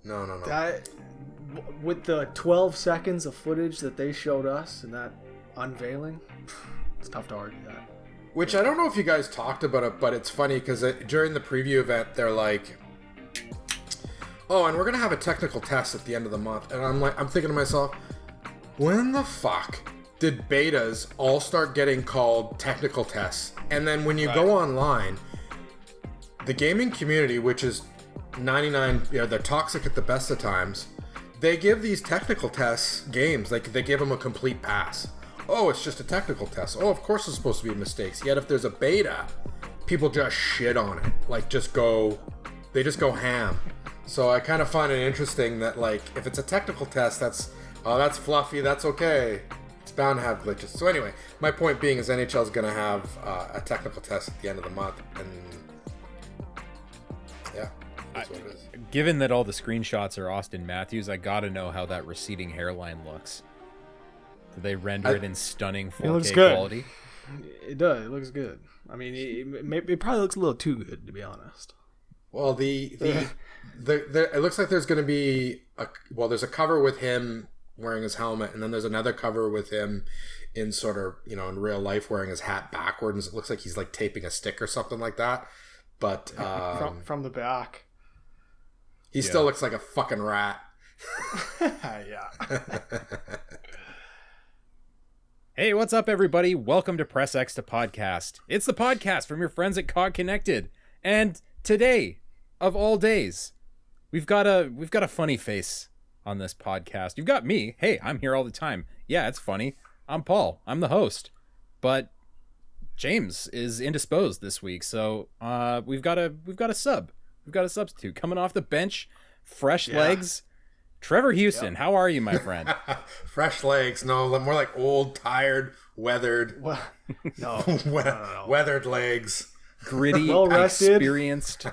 No. That, with the 12 seconds of footage that they showed us and that unveiling, it's tough to argue that. Which I don't know if you guys talked about it, but it's funny because during the preview event, they're like, "Oh, and we're gonna have a technical test at the end of the month," and I'm thinking to myself, when the fuck did betas all start getting called technical tests? And then when you go online, the gaming community, which is 99, they're toxic at the best of times, they give these technical tests games, like they give them a complete pass. Oh, it's just a technical test. Oh, of course there's supposed to be mistakes. Yet if there's a beta, people just shit on it. Like, they just go ham. So I kind of find it interesting that, like, if it's a technical test, that's fluffy, that's okay. It's bound to have glitches. So anyway, my point being is NHL is going to have a technical test at the end of the month, and yeah, that's what it is. Given that all the screenshots are Auston Matthews, I gotta know how that receding hairline looks. Do they render it in stunning 4K quality? It does. It looks good. I mean, it probably looks a little too good, to be honest. Well, it looks like there's going to be there's a cover with him wearing his helmet, and then there's another cover with him in sort of, in real life wearing his hat backwards. It looks like he's like taping a stick or something like that. But from the back, he still looks like a fucking rat. Yeah. Hey, what's up, everybody? Welcome to Press X to Podcast. It's the podcast from your friends at CoD Connected. And today, of all days, we've got a funny face on this podcast. You've got me. Hey, I'm here all the time. Yeah, it's funny. I'm Paul. I'm the host. But James is indisposed this week, so we've got a sub. We've got a substitute coming off the bench, fresh legs. Trevor Houston, how are you, my friend? Fresh legs. No, more like old, tired, weathered. Well, no. Weathered legs. Gritty, well-rested. Experienced.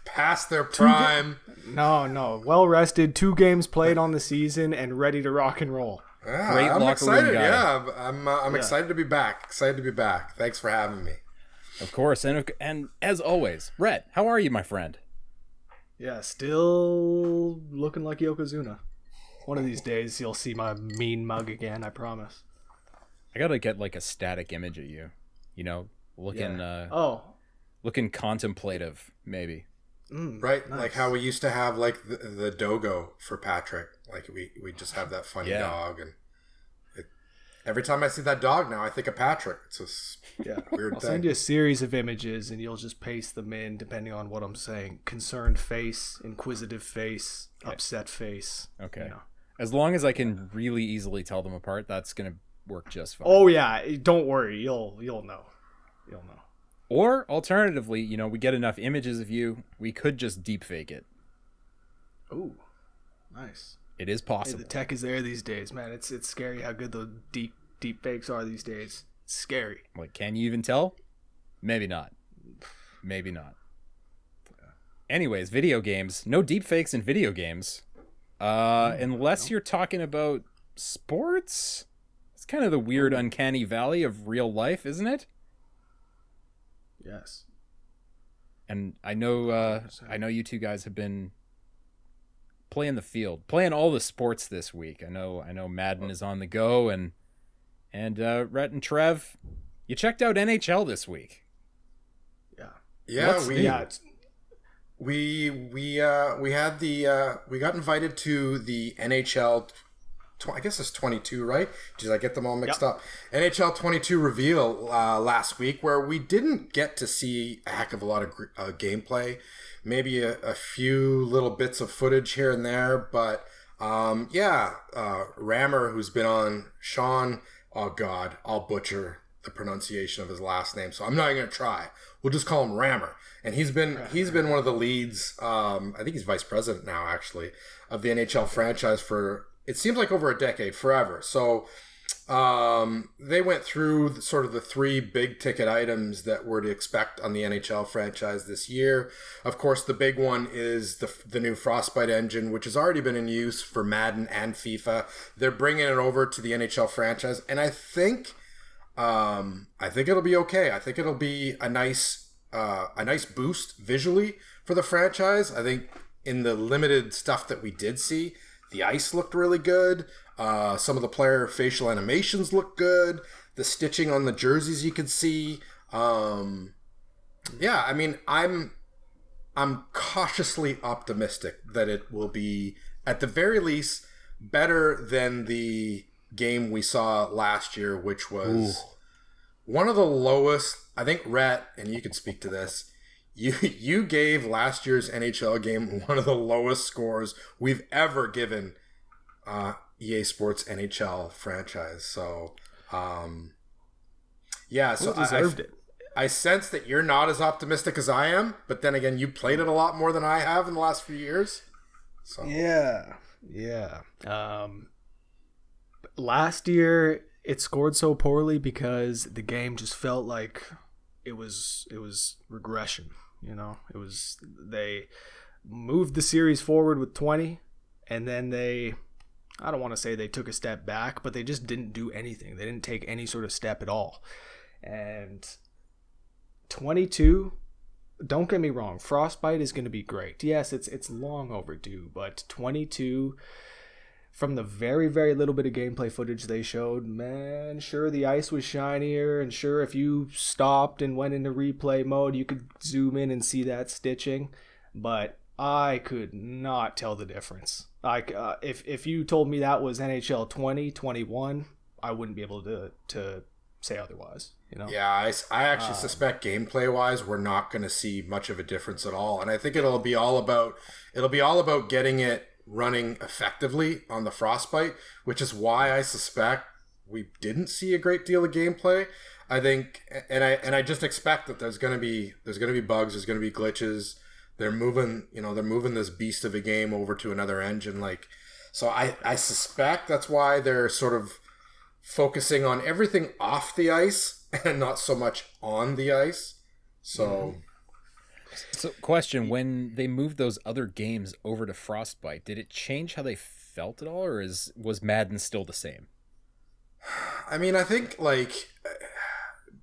Past their prime. No. Well-rested, 2 games played on the season and ready to rock and roll. Yeah, Great I'm locker room excited. guy. Yeah, I'm excited to be back. Excited to be back. Thanks for having me. Of course. And as always, Rhett, how are you, my friend? Yeah, still looking like Yokozuna. One of these days you'll see my mean mug again, I promise. I gotta get like a static image of you. Looking looking contemplative, maybe. Right? Nice. Like how we used to have like the dogo for Patrick. Like we just have that funny dog, and every time I see that dog now, I think of Patrick. It's just weird I'll thing. send you a series of images and you'll just paste them in depending on what I'm saying. Concerned face, inquisitive face, upset face. Okay. As long as I can really easily tell them apart, that's gonna work just fine. Oh yeah, don't worry, you'll know. You'll know. Or alternatively, we get enough images of you, we could just deep fake it. Ooh, nice. It is possible. Hey, the tech is there these days, man. It's scary how good the deep fakes are these days. It's scary. Like, can you even tell? Maybe not. Anyways, video games. No deep fakes in video games. Unless you're talking about sports. It's kind of the weird uncanny valley of real life, isn't it? Yes. And I know you two guys have been playing the field, playing all the sports this week. I know Madden is on the go, and Rhett and Trev, you checked out NHL this week. Yeah, we got invited to the NHL. I guess it's 22, right? Did I get them all mixed up? NHL 22 reveal last week, where we didn't get to see a heck of a lot of gameplay. Maybe a few little bits of footage here and there, but Rammer, who's been on Sean, oh God, I'll butcher the pronunciation of his last name, so I'm not even gonna try. We'll just call him Rammer, and he's been one of the leads. I think he's vice president now, actually, of the NHL franchise for, it seems like, over a decade, forever. So they went through sort of the 3 big ticket items that we're to expect on the NHL franchise this year. Of course, the big one is the new Frostbite engine, which has already been in use for Madden and FIFA. They're bringing it over to the NHL franchise, and I think it'll be okay. I think it'll be a nice boost visually for the franchise. I think in the limited stuff that we did see, the ice looked really good. Some of the player facial animations looked good. The stitching on the jerseys you could see. Yeah, I mean, I'm cautiously optimistic that it will be, at the very least, better than the game we saw last year, which was one of the lowest. I think, Rhett, and you can speak to this, you gave last year's NHL game one of the lowest scores we've ever given EA Sports NHL franchise. So, yeah, so deserved it. I sense that you're not as optimistic as I am, but then again, you played it a lot more than I have in the last few years. So. Yeah. Last year, it scored so poorly because the game just felt like it was regression. You know, they moved the series forward with 20, and then I don't want to say they took a step back, but they just didn't do anything. They didn't take any sort of step at all. And 22, don't get me wrong, Frostbite is going to be great. Yes, it's long overdue, but 22, from the very, very little bit of gameplay footage they showed, man, sure, the ice was shinier, and sure, if you stopped and went into replay mode, you could zoom in and see that stitching, but I could not tell the difference. If you told me that was NHL 2021, I wouldn't be able to say otherwise. You know? Yeah, I actually suspect gameplay-wise, we're not going to see much of a difference at all, and I think it'll be all about getting it running effectively on the Frostbite, which is why I suspect we didn't see a great deal of gameplay. I think, and I just expect that there's going to be bugs, there's going to be glitches. They're moving this beast of a game over to another engine, so I suspect that's why they're sort of focusing on everything off the ice and not so much on the ice. So question, when they moved those other games over to Frostbite, did it change how they felt at all, or was Madden still the same? I mean, I think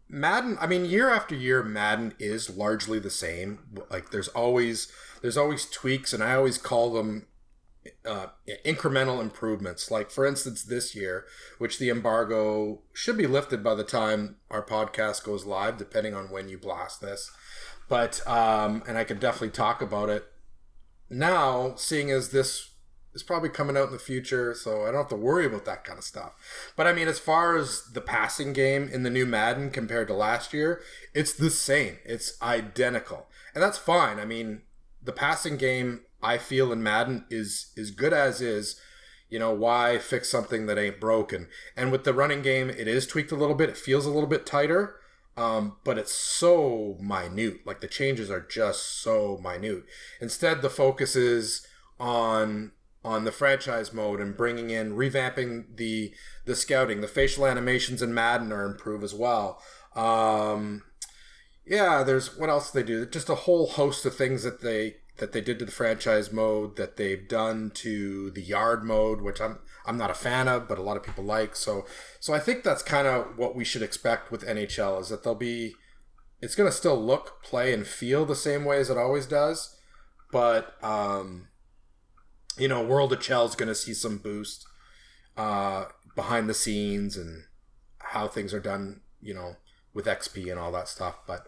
Madden, year after year, Madden is largely the same. There's always tweaks, and I always call them incremental improvements. Like, for instance, this year, which the embargo should be lifted by the time our podcast goes live, depending on when you blast this. But, and I could definitely talk about it now, seeing as this is probably coming out in the future, so I don't have to worry about that kind of stuff. But I mean, as far as the passing game in the new Madden compared to last year, it's the same. It's identical. And that's fine. I mean, the passing game, I feel, in Madden is good as is. You know, why fix something that ain't broken? And with the running game, it is tweaked a little bit. It feels a little bit tighter. But it's so minute. The changes are just so minute. Instead, the focus is on the franchise mode and revamping the scouting. The facial animations in Madden are improved as well. Yeah, there's, what else do they do? Just a whole host of things that they did to the franchise mode, that they've done to the yard mode, which I'm not a fan of, but a lot of people like. So I think that's kind of what we should expect with NHL, is that it's going to still look, play, and feel the same way as it always does. But, World of Chell is going to see some boost behind the scenes and how things are done, with XP and all that stuff. But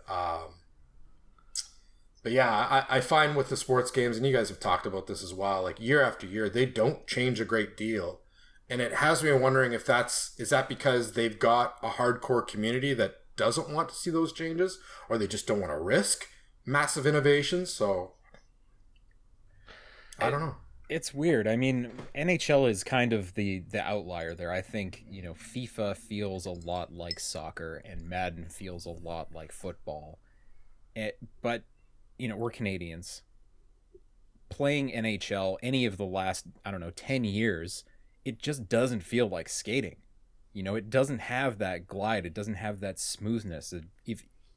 yeah, I find with the sports games, and you guys have talked about this as well, year after year, they don't change a great deal. And it has me wondering if is that because they've got a hardcore community that doesn't want to see those changes, or they just don't want to risk massive innovations. So I don't know. It's weird. I mean, NHL is kind of the outlier there. I think, FIFA feels a lot like soccer and Madden feels a lot like football. But we're Canadians. Playing NHL any of the last, 10 years, it just doesn't feel like skating. It doesn't have that glide. It doesn't have that smoothness.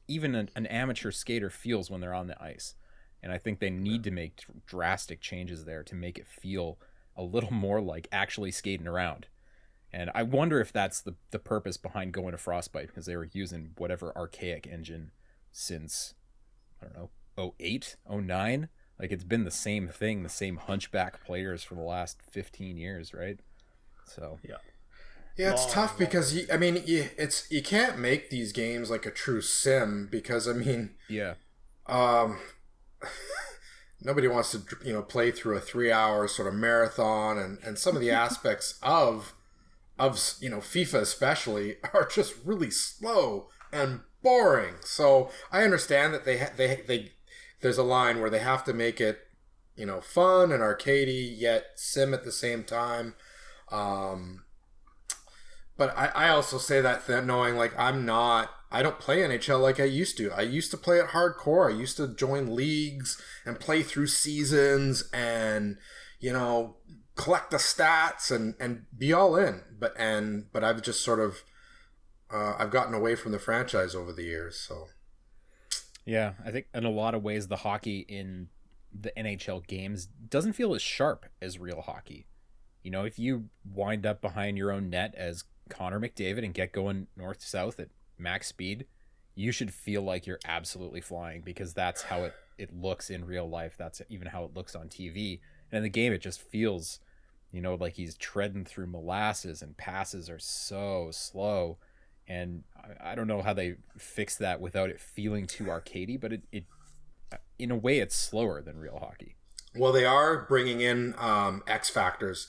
Even an amateur skater feels when they're on the ice. And I think they need to make drastic changes there to make it feel a little more like actually skating around. And I wonder if that's the purpose behind going to Frostbite, because they were using whatever archaic engine since, 08, 09. Like, it's been the same thing, the same hunchback players for the last 15 years, right? So yeah, it's tough because you can't make these games like a true sim because nobody wants to play through a 3-hour sort of marathon, and some of the aspects of FIFA especially are just really slow and boring. So I understand that they there's a line where they have to make it fun and arcadey yet sim at the same time. But I also say that knowing like I don't play NHL like I used to. I used to play it hardcore. I used to join leagues and play through seasons and collect the stats and be all in. But I've just sort of I've gotten away from the franchise over the years. So yeah, I think in a lot of ways the hockey in the NHL games doesn't feel as sharp as real hockey. If you wind up behind your own net as Connor McDavid and get going north to south at max speed, you should feel like you're absolutely flying, because that's how it looks in real life. That's even how it looks on TV. And in the game, it just feels, like he's treading through molasses, and passes are so slow. And I don't know how they fix that without it feeling too arcadey, but it in a way, it's slower than real hockey. Well, they are bringing in X factors.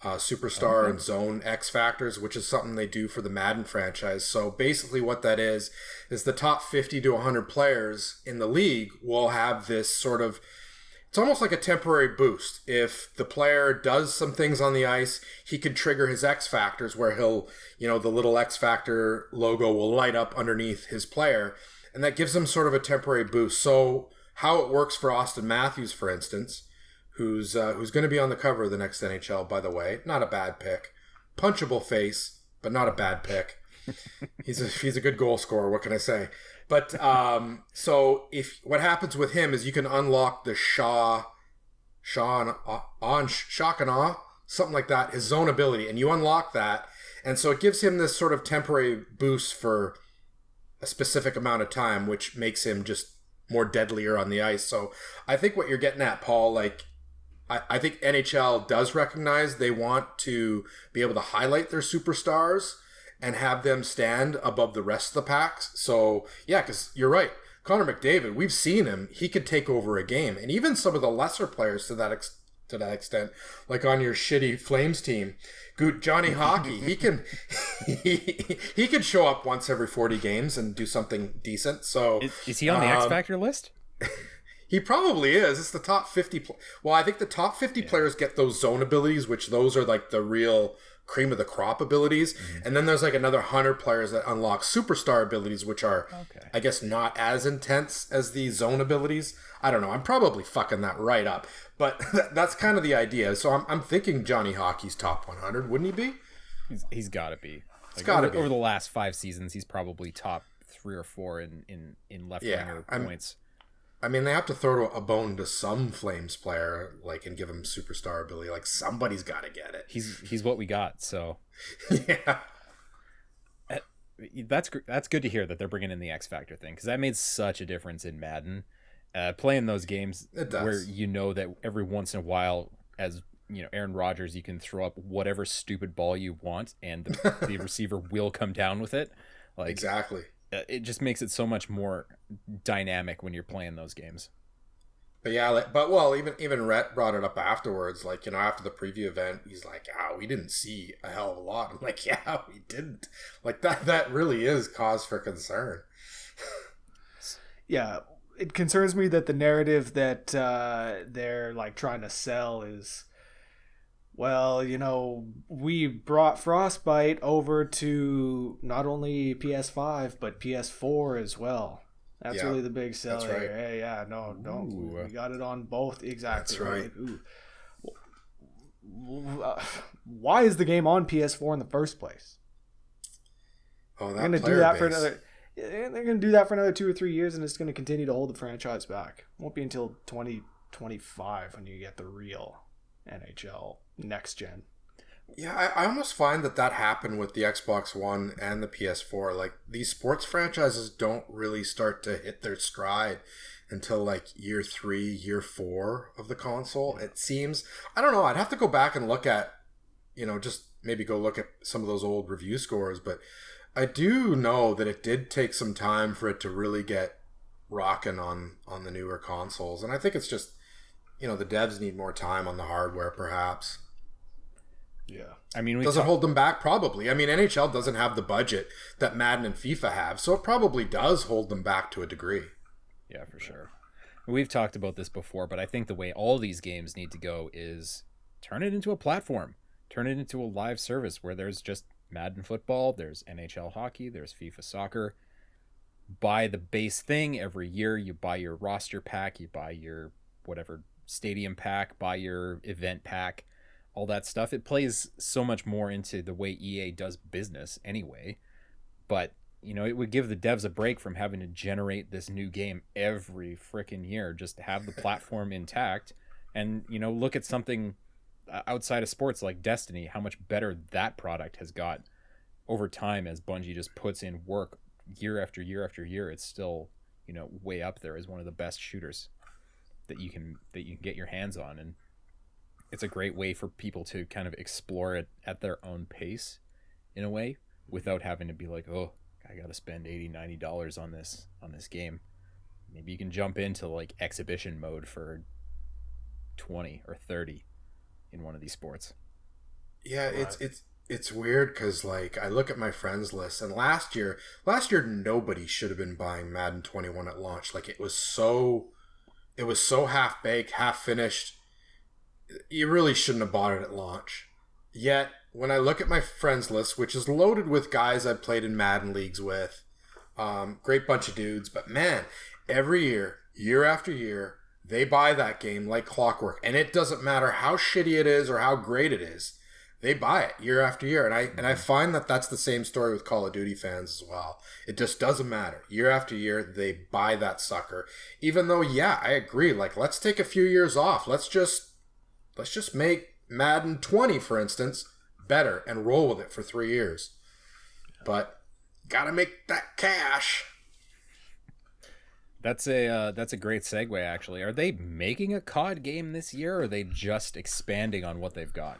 Superstar and zone X factors, which is something they do for the Madden franchise. So basically what that is the top 50 to 100 players in the league will have this sort of, it's almost like a temporary boost. If the player does some things on the ice, he can trigger his X factors where he'll, the little X factor logo will light up underneath his player, and that gives him sort of a temporary boost. So how it works for Auston Matthews, for instance, who's going to be on the cover of the next NHL, by the way. Not a bad pick. Punchable face, but not a bad pick. He's a good goal scorer. What can I say? But so if what happens with him is you can unlock the shock and awe, something like that, his zone ability, and you unlock that, and so it gives him this sort of temporary boost for a specific amount of time, which makes him just more deadlier on the ice. So I think what you're getting at, Paul, like, I think NHL does recognize they want to be able to highlight their superstars and have them stand above the rest of the packs. So, yeah, because you're right. Connor McDavid, we've seen him. He could take over a game. And even some of the lesser players to that extent, like on your shitty Flames team, Johnny Hockey, he can show up once every 40 games and do something decent. So is he on the X Factor list? He probably is. It's the top 50. Well, I think the top 50 players get those zone abilities, which those are like the real cream of the crop abilities. Mm-hmm. And then there's like another 100 players that unlock superstar abilities, which are, I guess, not as intense as the zone abilities. I don't know. I'm probably fucking that right up. But that's kind of the idea. So I'm thinking Johnny Hockey's top 100. Wouldn't he be? He's got to be. He's got to be. Over the last 5 seasons, he's probably top 3 or 4 in left-winger points. I mean, they have to throw a bone to some Flames player, like, and give him superstar ability. Like, somebody's got to get it. He's what we got. So yeah, that's good to hear that they're bringing in the X Factor thing, because that made such a difference in Madden. Playing those games where that every once in a while, as Aaron Rodgers, you can throw up whatever stupid ball you want, and the receiver will come down with it. Like, exactly. It just makes it so much more dynamic when you're playing those games. But yeah, even Rhett brought it up afterwards. Like, after the preview event, he's like, we didn't see a hell of a lot. I'm like, yeah, we didn't. Like, that really is cause for concern. Yeah, it concerns me that the narrative that they're like trying to sell is, well, we brought Frostbite over to not only PS5 but PS4 as well. That's really the big seller. That's right. Hey, yeah, no, we got it on both. Exactly. That's right. Why is the game on PS4 in the first place? Oh, they're going to do that for another. They're going to do that for another 2 or 3 years, and it's going to continue to hold the franchise back. It won't be until 2025 when you get the real NHL next gen. Yeah, I almost find that happened with the Xbox One and the PS4. Like, these sports franchises don't really start to hit their stride until like year 3, year 4 of the console. It seems. I don't know. I'd have to go back and look at, just maybe go look at some of those old review scores. But I do know that it did take some time for it to really get rocking on the newer consoles. And I think it's just, the devs need more time on the hardware, perhaps. Yeah. I mean, does it hold them back? Probably. I mean, NHL doesn't have the budget that Madden and FIFA have, so it probably does hold them back to a degree. Yeah, for sure. We've talked about this before, but I think the way all these games need to go is turn it into a platform. Turn it into a live service where there's just Madden football, there's NHL hockey, there's FIFA soccer. Buy the base thing every year. You buy your roster pack, you buy your whatever stadium pack, buy your event pack. All that stuff. It plays so much more into the way EA does business anyway. But, it would give the devs a break from having to generate this new game every freaking year. Just to have the platform intact and, look at something outside of sports like Destiny, how much better that product has got over time as Bungie just puts in work year after year after year. It's still, way up there as one of the best shooters that you can get your hands on. And it's a great way for people to kind of explore it at their own pace in a way without having to be like, oh, I got to spend $80-$90 on this game. Maybe you can jump into like exhibition mode for 20 or 30 in one of these sports. Yeah, it's weird because like I look at my friends list, and last year nobody should have been buying Madden 21 at launch. Like it was so half baked, half finished. You really shouldn't have bought it at launch. Yet, when I look at my friends list, which is loaded with guys I've played in Madden leagues with, great bunch of dudes, but man, every year after year, they buy that game like clockwork. And it doesn't matter how shitty it is or how great it is. They buy it year after year. And I find that that's the same story with Call of Duty fans as well. It just doesn't matter. Year after year, they buy that sucker. Even though, yeah, I agree. Like, let's take a few years off. Let's just make Madden 20, for instance, better and roll with it for 3 years. But gotta make that cash. That's a great segue, actually. Are they making a COD game this year, or are they just expanding on what they've got?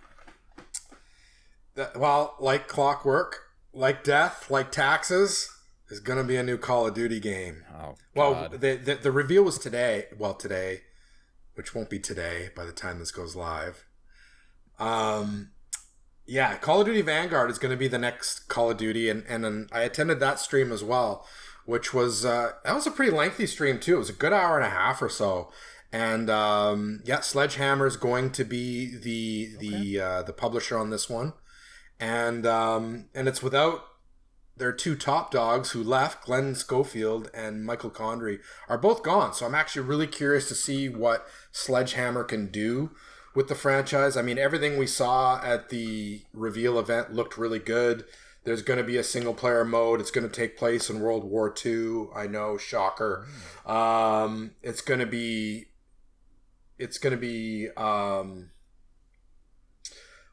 Well, like clockwork, like death, like taxes, is going to be a new Call of Duty game. Oh, God. God. Well, the reveal was today. Well, today, which won't be today by the time this goes live. Yeah, Call of Duty Vanguard is going to be the next Call of Duty, and I attended that stream as well, which was that was a pretty lengthy stream too. It was a good hour and a half or so, and yeah, Sledgehammer is going to be the publisher on this one, and it's without their two top dogs who left. Glenn Schofield and Michael Condrey are both gone, so I'm actually really curious to see what Sledgehammer can do with the franchise. I mean, everything we saw at the reveal event looked really good. There's going to be a single player mode. It's going to take place in World War II. I know, shocker. It's going to be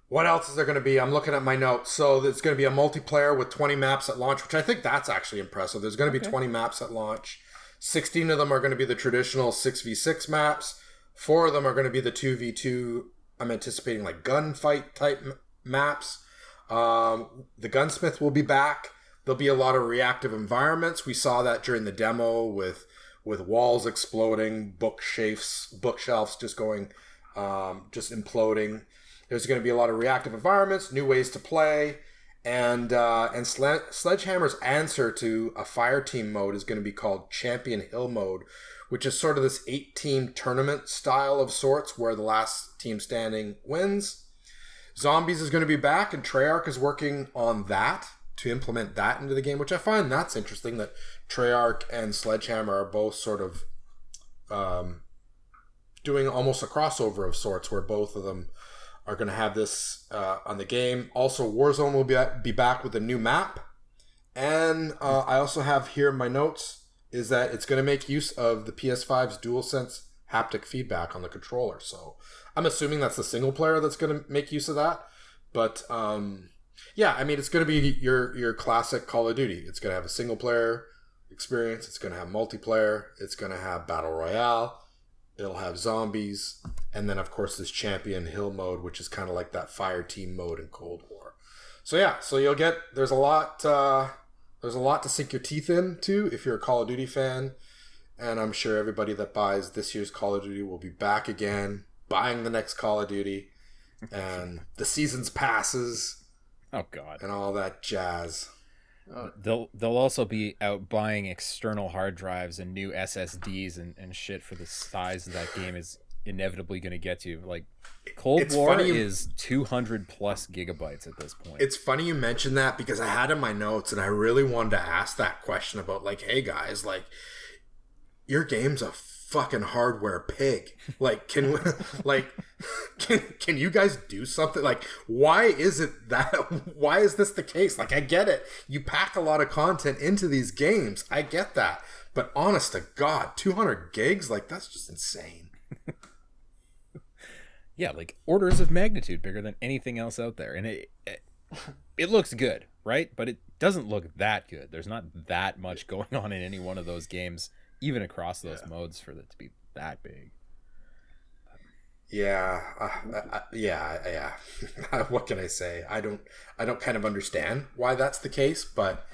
what else is there going to be? I'm looking at my notes. So it's going to be a multiplayer with 20 maps at launch, which I think that's actually impressive. There's going to be 20 maps at launch. 16 of them are going to be the traditional 6v6 maps. 4 of them are going to be the 2v2, I'm anticipating like gunfight type maps. The gunsmith will be back. There'll be a lot of reactive environments. We saw that during the demo with walls exploding, bookshelves just going, just imploding. There's going to be a lot of reactive environments, new ways to play, and Sledgehammer's answer to a fire team mode is going to be called Champion Hill mode, which is sort of this 8-team tournament style of sorts where the last team standing wins. Zombies is going to be back, and Treyarch is working on that to implement that into the game, which I find that's interesting that Treyarch and Sledgehammer are both sort of doing almost a crossover of sorts where both of them are going to have this on the game. Also, Warzone will be back with a new map. And I also have here in my notes is that it's going to make use of the PS5's DualSense haptic feedback on the controller. So I'm assuming that's the single player that's going to make use of that. But yeah, I mean, it's going to be your classic Call of Duty. It's going to have a single player experience. It's going to have multiplayer. It's going to have battle royale. It'll have zombies, and then of course this champion hill mode, which is kind of like that fire team mode in Cold War. So yeah, so you'll get there's a lot to sink your teeth into if you're a Call of Duty fan, and I'm sure everybody that buys this year's Call of Duty will be back again buying the next Call of Duty, and the seasons passes. Oh God, and all that jazz. They'll also be out buying external hard drives and new SSDs and shit for the size that game is inevitably going to get to. Like Cold War is 200 plus gigabytes at this point. It's funny you mentioned that because I had in my notes and I really wanted to ask that question about like, hey guys, like your game's a fucking hardware pig. Like can you guys do something? Like why is this the case? Like I get it, you pack a lot of content into these games, I get that, but honest to God, 200 gigs, like that's just insane. Yeah, like orders of magnitude bigger than anything else out there, and it looks good, right? But it doesn't look that good. There's not that much going on in any one of those games, even across those modes, for it to be that big. Yeah. What can I say? I don't kind of understand why that's the case, but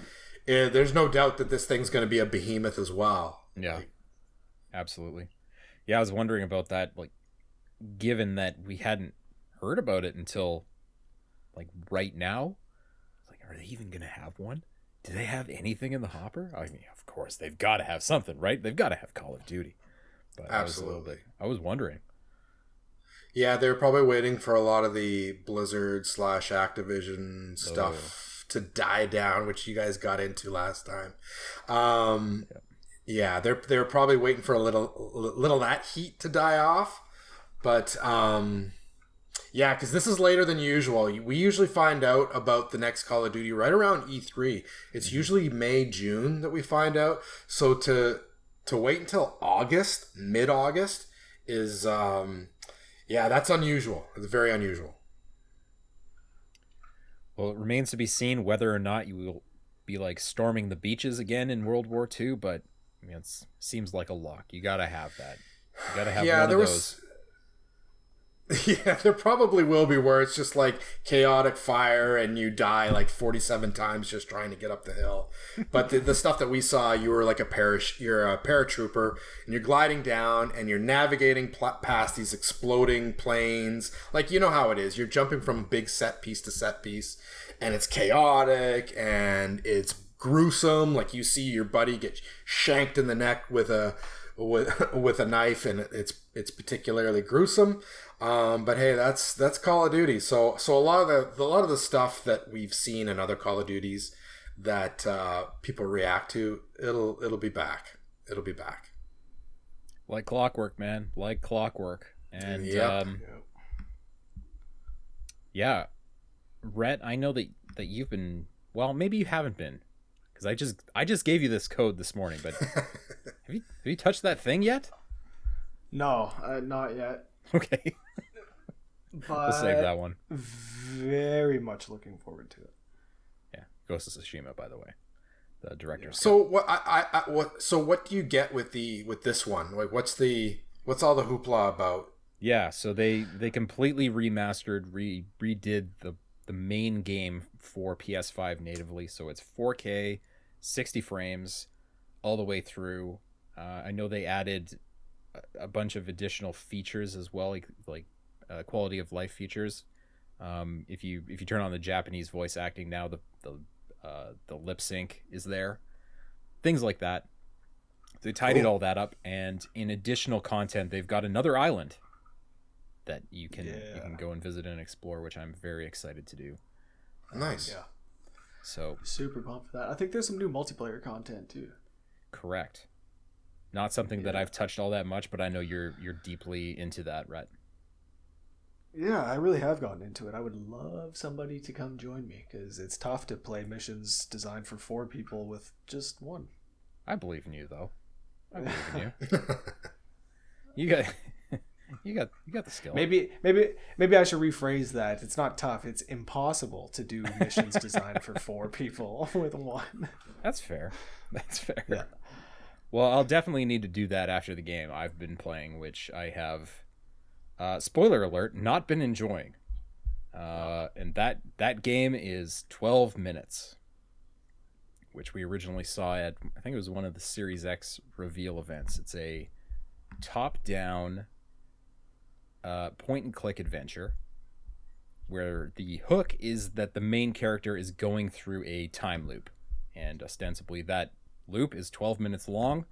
there's no doubt that this thing's going to be a behemoth as well. Yeah, absolutely. Yeah, I was wondering about that, like, given that we hadn't heard about it until, like, right now. Like, are they even going to have one? Do they have anything in the hopper? I mean, of course, they've got to have something, right? They've got to have Call of Duty. But absolutely. I was wondering. Yeah, they're probably waiting for a lot of the Blizzard / Activision stuff to die down, which you guys got into last time. Yeah, they're probably waiting for a little of that heat to die off. But yeah, because this is later than usual. We usually find out about the next Call of Duty right around E3. It's usually May, June that we find out. So to wait until August, mid-August, is yeah, that's unusual. It's very unusual. Well, it remains to be seen whether or not you will be like storming the beaches again in World War II. But I mean, it seems like a lock. You gotta have that. You gotta have one of those. Yeah, there probably will be where it's just like chaotic fire and you die like 47 times just trying to get up the hill. But the stuff that we saw, you were like you're a paratrooper and you're gliding down and you're navigating past these exploding planes. Like, you know how it is. You're jumping from big set piece to set piece and it's chaotic and it's gruesome. Like you see your buddy get shanked in the neck with a knife and it's particularly gruesome. But hey, that's Call of Duty. So a lot of the stuff that we've seen in other Call of Duties that people react to, it'll be back. It'll be back. Like clockwork, man. Like clockwork. And yeah, Rhett, I know that you've been, well, maybe you haven't been, because I just gave you this code this morning. But have you touched that thing yet? No, not yet. Okay. But we'll save that one. Very much looking forward to it. Yeah, Ghost of Tsushima, by the way, the director. So what do you get with this one? Like, what's all the hoopla about? Yeah, so they completely remastered, redid the main game for PS5 natively, so it's 4K, 60 frames, all the way through. I know they added a bunch of additional features as well, like quality of life features. If you turn on the Japanese voice acting now, the lip sync is there, things like that. They tidied all that up, and in additional content, they've got another island that you can go and visit and explore, which I'm very excited to do. Nice. Yeah. So super pumped for that. I think there's some new multiplayer content too. Correct. Not something that I've touched all that much, but I know you're deeply into that, Rhett. Yeah, I really have gotten into it. I would love somebody to come join me, because it's tough to play missions designed for 4 people with just one. I believe in you, though. I believe in you. You got the skill. Maybe I should rephrase that. It's not tough. It's impossible to do missions designed for 4 people with 1. That's fair. That's fair. Yeah. Well, I'll definitely need to do that after the game I've been playing, which I have, spoiler alert, not been enjoying. And that game is 12 minutes, which we originally saw at, I think it was one of the Series X reveal events. It's a top-down point-and-click adventure where the hook is that the main character is going through a time loop, and ostensibly that loop is 12 minutes long,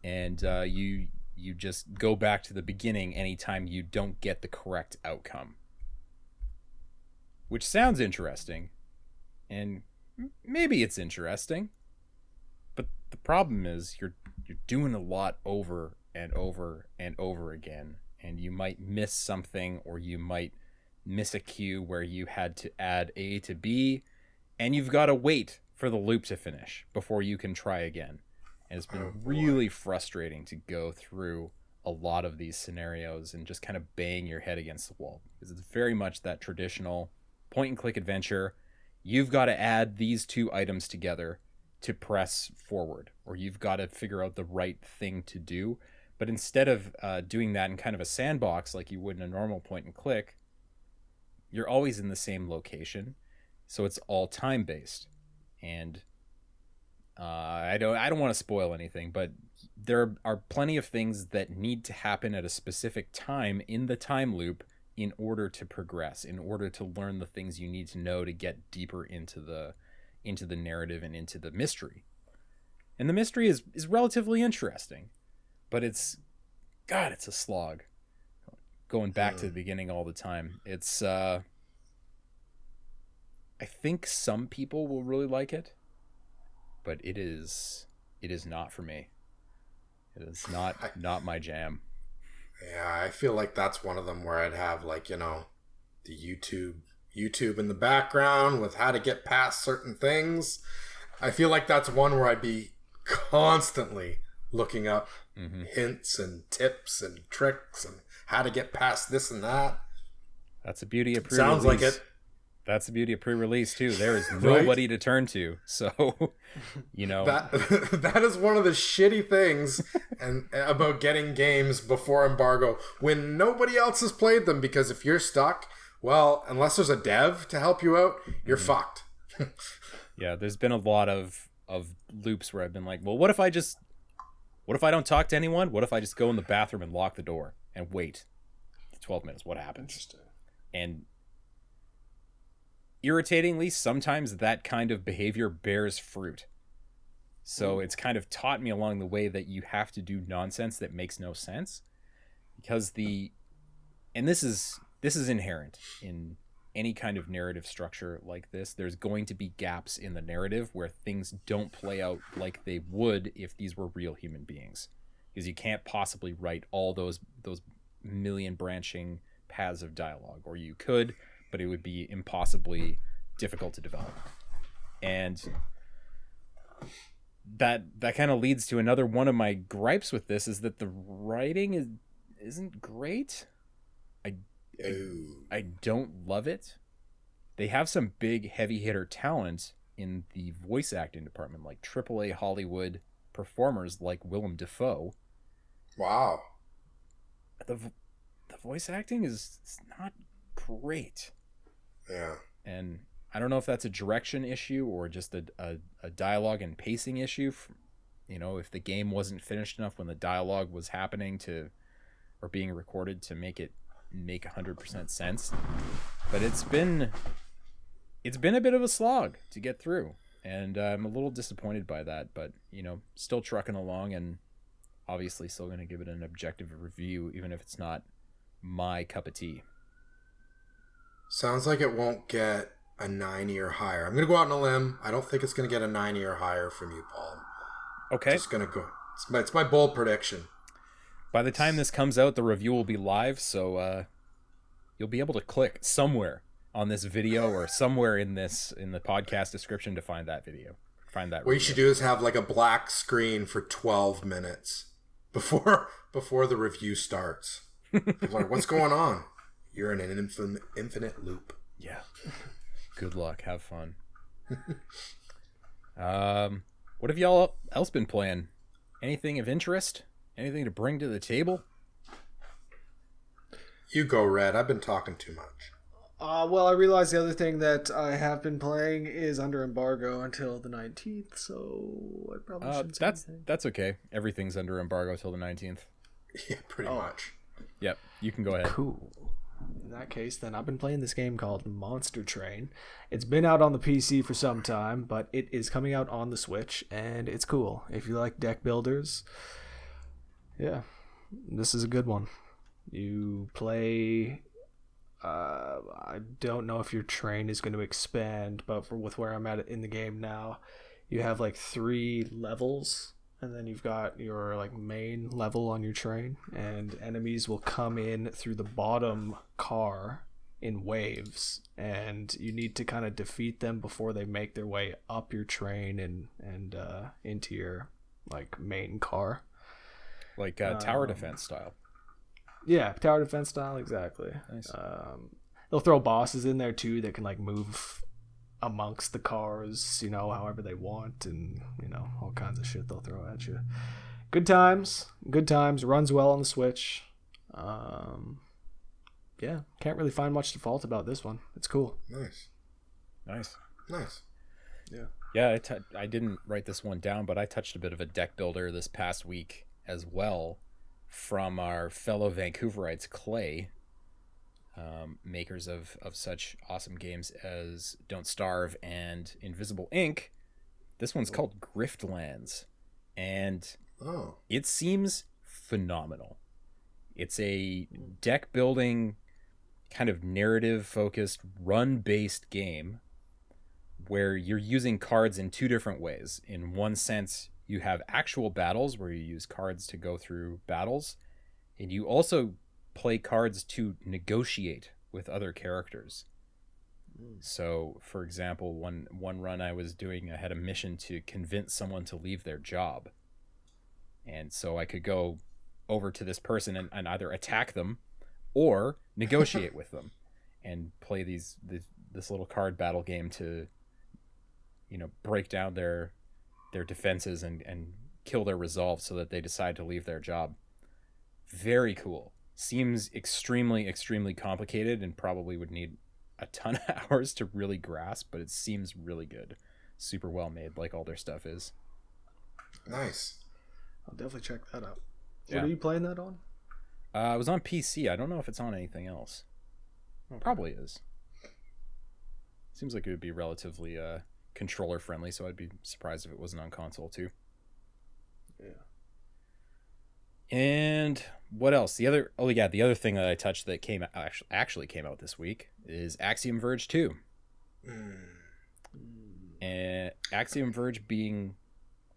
and you just go back to the beginning anytime you don't get the correct outcome, which sounds interesting, and maybe it's interesting, but the problem is you're doing a lot over and over and over again, and you might miss something, or you might miss a cue where you had to add A to B, and you've got to wait for the loop to finish before you can try again. And it's been really frustrating to go through a lot of these scenarios and just kind of bang your head against the wall, because it's very much that traditional point and click adventure. You've got to add these 2 items together to press forward, or you've got to figure out the right thing to do. But instead of doing that in kind of a sandbox like you would in a normal point and click, you're always in the same location, so it's all time based. And I don't want to spoil anything, but there are plenty of things that need to happen at a specific time in the time loop in order to progress, in order to learn the things you need to know to get deeper into the narrative and into the mystery. And the mystery is relatively interesting, but it's a slog. Going back to the beginning all the time. It's I think some people will really like it, but it is not for me. It is not my jam. Yeah, I feel like that's one of them where I'd have, like, the YouTube in the background with how to get past certain things. I feel like that's one where I'd be constantly looking up hints and tips and tricks and how to get past this and that. That's the beauty of pre-release. Sounds like it. That's the beauty of pre-release too. There is nobody to turn to. So, that is one of the shitty things and about getting games before embargo when nobody else has played them, because if you're stuck, well, unless there's a dev to help you out, you're fucked. Yeah, there's been a lot of loops where I've been like, well, what if I don't talk to anyone? What if I just go in the bathroom and lock the door and wait 12 minutes? What happens? Interesting. And irritatingly, sometimes that kind of behavior bears fruit. So it's kind of taught me along the way that you have to do nonsense that makes no sense, because this is inherent in any kind of narrative structure like this. There's going to be gaps in the narrative where things don't play out like they would if these were real human beings, because you can't possibly write all those million branching paths of dialogue, or you could, but it would be impossibly difficult to develop. And that kind of leads to another one of my gripes with this, is that the writing isn't great. I don't love it. They have some big heavy hitter talent in the voice acting department, like AAA Hollywood performers like Willem Dafoe. Wow. The voice acting is not great. Yeah. And I don't know if that's a direction issue or just a dialogue and pacing issue. If the game wasn't finished enough when the dialogue was happening or being recorded to make 100% sense. But it's been a bit of a slog to get through, and I'm a little disappointed by that, but still trucking along, and obviously still going to give it an objective review, even if it's not my cup of tea. Sounds like it won't get a 90 or higher. I'm going to go out on a limb. I don't think it's going to get a 90 or higher from you, Paul. Okay. Just going to go. It's my bold prediction. By the time this comes out, the review will be live, so you'll be able to click somewhere on this video or somewhere in the podcast description to find that video. What you should do is have like a black screen for 12 minutes before the review starts. People are like, what's going on? You're in an infinite loop. Yeah. Good luck. Have fun. What have y'all else been playing? Anything of interest? Anything to bring to the table? You go, Red. I've been talking too much. Well, I realized the other thing that I have been playing is under embargo until the 19th, so I probably shouldn't say anything. That's okay. Everything's under embargo till the 19th. Yeah, pretty much. Yep, you can go ahead. Cool. In that case, then I've been playing this game called Monster Train. It's been out on the PC for some time, but it is coming out on the Switch, and it's cool. If you like deck builders, yeah, this is a good one. You play... I don't know if your train is going to expand, but with where I'm at in the game now, you have like 3 levels, and then you've got your like main level on your train, and enemies will come in through the bottom car in waves, and you need to kind of defeat them before they make their way up your train and into your like main car, like tower defense style. Yeah, tower defense style, exactly. Nice. They'll throw bosses in there too that can like move amongst the cars, however they want, and all kinds of shit they'll throw at you. Good times. Runs well on the Switch. Yeah, can't really find much to fault about this one. It's cool. Nice. Yeah, I didn't write this one down, but I touched a bit of a deck builder this past week as well, from our fellow Vancouverites, Clay, makers of such awesome games as Don't Starve and Invisible Ink. This one's called Griftlands, and it seems phenomenal. It's a deck building, kind of narrative focused, run based game where you're using cards in 2 different ways. In one sense, you have actual battles where you use cards to go through battles, and you also play cards to negotiate with other characters. So, for example, one run I was doing, I had a mission to convince someone to leave their job. And so I could go over to this person and either attack them or negotiate with them and play this little card battle game to, break down their defenses and kill their resolve so that they decide to leave their job. Very cool. Seems extremely, extremely complicated and probably would need a ton of hours to really grasp, but it seems really good. Super well made, like all their stuff is. Nice. I'll definitely check that out. Yeah. What are you playing that on? It was on PC. I don't know if it's on anything else. Okay. Probably is. Seems like it would be relatively controller friendly, so I'd be surprised if it wasn't on console too. Yeah. And what else? The other thing that I touched that actually came out this week is Axiom Verge 2. And Axiom Verge being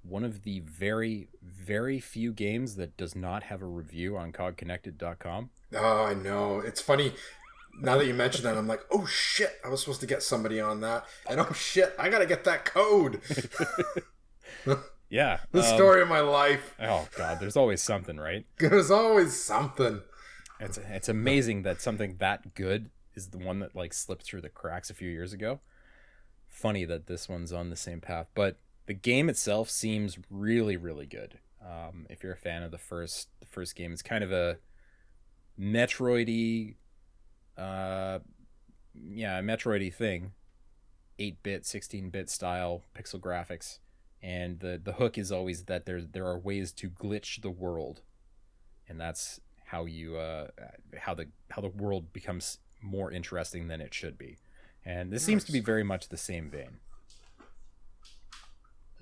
one of the very, very few games that does not have a review on CODconnected.com. Oh, I know. It's funny. Now that you mention that, I'm like, oh shit, I was supposed to get somebody on that. And oh shit, I gotta get that code. Yeah. The story of my life. Oh god, there's always something, right? There's always something. It's amazing that something that good is the one that like slipped through the cracks a few years ago. Funny that this one's on the same path, but the game itself seems really, really good. If you're a fan of the first game, it's kind of a Metroid-y, Metroid-y thing, 8-bit, 16-bit style pixel graphics, and the hook is always that there are ways to glitch the world, and that's how you how the world becomes more interesting than it should be, and this seems to be very much the same vein.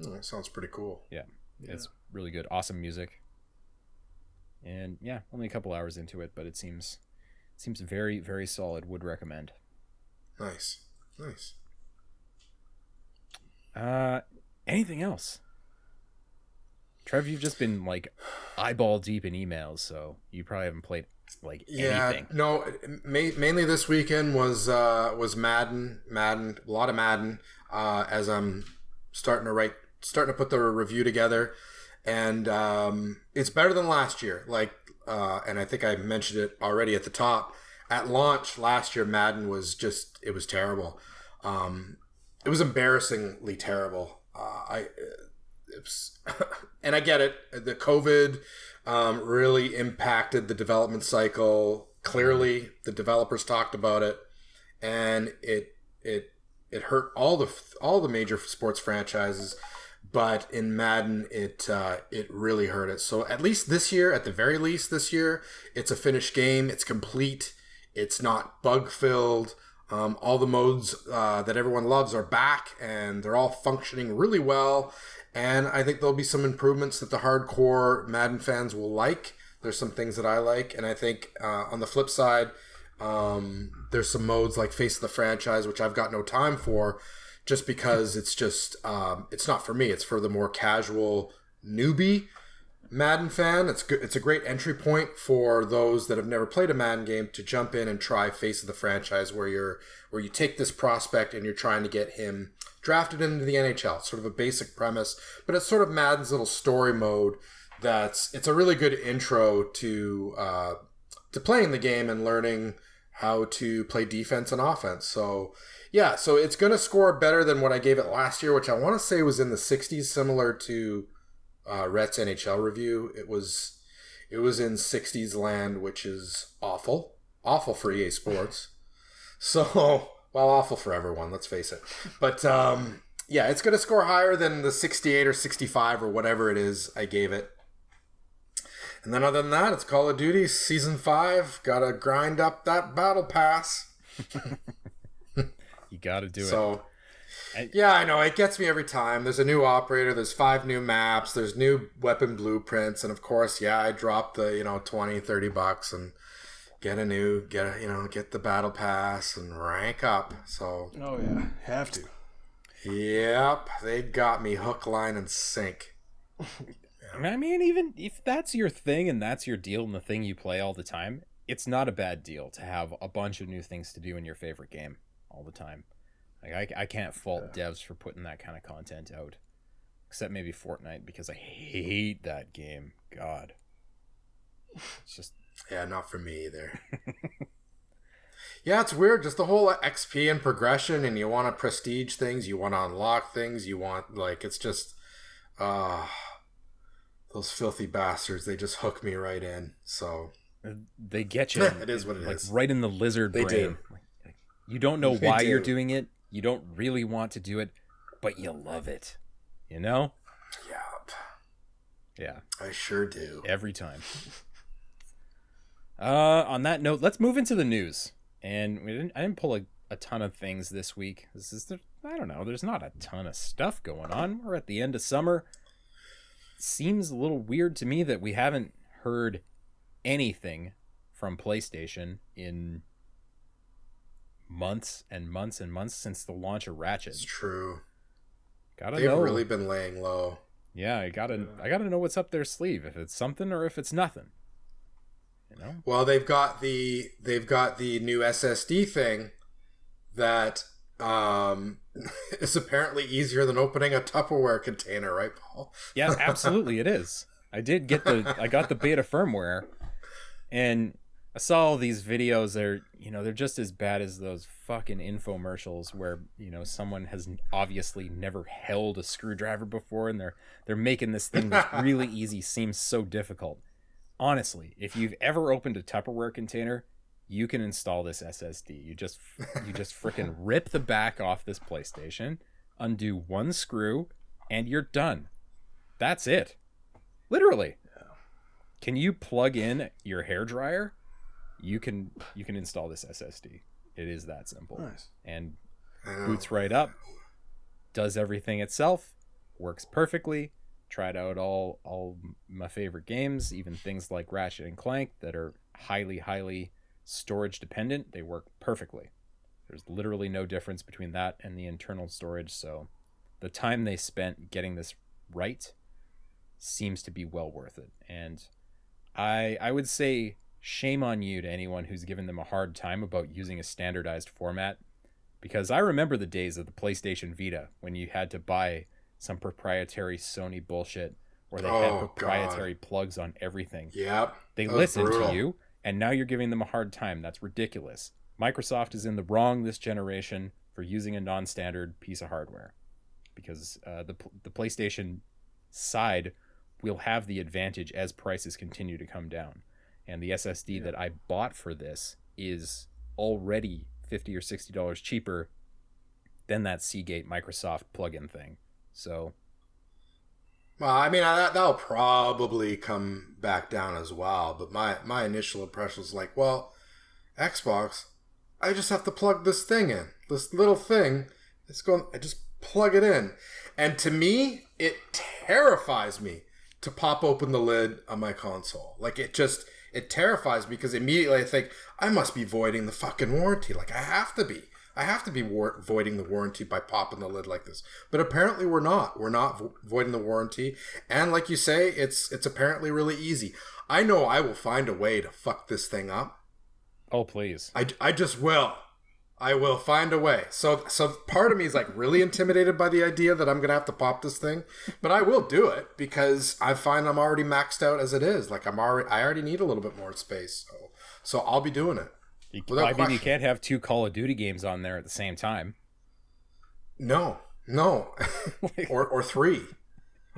Oh, that sounds pretty cool. Yeah, it's really good, awesome music, and yeah, only a couple hours into it, but it seems very, very solid. Would recommend. Nice. Anything else? Trev, you've just been like eyeball deep in emails, so you probably haven't played like anything. No, mainly this weekend was Madden, a lot of Madden, as I'm starting to put the review together, and it's better than last year. Like and I think I mentioned it already at the top. At launch last year, Madden was it was terrible. It was embarrassingly terrible. And I get it. The COVID really impacted the development cycle. Clearly, the developers talked about it, and it hurt all the major sports franchises. But in Madden, it really hurt it. So at least this year, at the very least this year, it's a finished game. It's complete. It's not bug filled. All the modes that everyone loves are back, and they're all functioning really well. And I think there'll be some improvements that the hardcore Madden fans will like. There's some things that I like, and I think on the flip side, there's some modes like Face of the Franchise, which I've got no time for, just because it's just it's not for me. It's for the more casual newbie Madden fan. It's good. It's a great entry point for those that have never played a Madden game to jump in and try Face of the Franchise, where you take this prospect and you're trying to get him drafted into the NHL. It's sort of a basic premise, but it's sort of Madden's little story mode. It's a really good intro to playing the game and learning how to play defense and offense. So yeah, so it's going to score better than what I gave it last year, which I want to say was in the 60s, similar to Rhett's NHL review. It was in 60s land, which is awful for EA Sports. So, well, awful for everyone, let's face it. But yeah, it's going to score higher than the 68 or 65 or whatever it is I gave it. And then other than that, it's Call of Duty Season 5. Gotta grind up that battle pass. You gotta do it. So, yeah, I know. It gets me every time. There's a new operator. There's 5 new maps. There's new weapon blueprints. And, of course, yeah, I dropped the, $20-$30 and get the battle pass and rank up. So. Oh, yeah. Have to. Yep. They got me hook, line, and sink. I mean, even if that's your thing and that's your deal and the thing you play all the time, it's not a bad deal to have a bunch of new things to do in your favorite game all the time. Like, I can't fault devs for putting that kind of content out. Except maybe Fortnite, because I hate that game. God. It's just... Yeah, not for me either. Yeah, it's weird. Just the whole XP and progression, and you want to prestige things, you want to unlock things, you want, it's just... those filthy bastards, they just hook me right in, so... They get you. It is what it is. Right in the lizard brain. Do. You don't know why you're doing it. You don't really want to do it, but you love it. You know? Yep. Yeah. I sure do. Every time. On that note, let's move into the news. And I didn't pull a ton of things this week. I don't know. There's not a ton of stuff going on. We're at the end of summer. It seems a little weird to me that we haven't heard anything from PlayStation in months and months and months since the launch of Ratchet. It's true. They've really been laying low. Yeah, I gotta know what's up their sleeve, if it's something or if it's nothing. You know? Well, they've got the new SSD thing that is apparently easier than opening a Tupperware container, right, Paul? Yeah, absolutely it is. I got the beta firmware, and I saw all these videos. They're just as bad as those fucking infomercials where, someone has obviously never held a screwdriver before, and they're making this thing that's really easy seem so difficult. Honestly, if you've ever opened a Tupperware container, you can install this SSD. You just freaking rip the back off this PlayStation, undo one screw, and you're done. That's it. Literally. Yeah. Can you plug in your hairdryer? You can install this SSD. It is that simple. Nice. And boots right up, does everything itself, works perfectly. Tried out all my favorite games, even things like Ratchet and Clank that are highly storage dependent. They work perfectly. There's literally no difference between that and the internal storage, so the time they spent getting this right seems to be well worth it. And I would say shame on you to anyone who's given them a hard time about using a standardized format, because I remember the days of the PlayStation Vita when you had to buy some proprietary Sony bullshit or they had proprietary plugs on everything. Yep. They listened to you, and now you're giving them a hard time. That's ridiculous. Microsoft is in the wrong this generation for using a non-standard piece of hardware, because the PlayStation side will have the advantage as prices continue to come down. And the SSD that I bought for this is already $50 or $60 cheaper than that Seagate Microsoft plugin thing. So, well, I mean, that'll probably come back down as well. But my initial impression was like, well, Xbox, I just have to plug this thing in, this little thing. I just plug it in, and to me, it terrifies me to pop open the lid on my console. Like, it terrifies me, because immediately I think I must be voiding the fucking warranty. Like, I have to be voiding the warranty by popping the lid like this. But apparently we're not. We're not voiding the warranty. And like you say, it's apparently really easy. I know I will find a way to fuck this thing up. Oh, please. I just will. I will find a way. So part of me is like really intimidated by the idea that I'm going to have to pop this thing, but I will do it because I find I'm already maxed out as it is. Like I already need a little bit more space. So I'll be doing it. I mean, you can't have 2 Call of Duty games on there at the same time. No. or 3.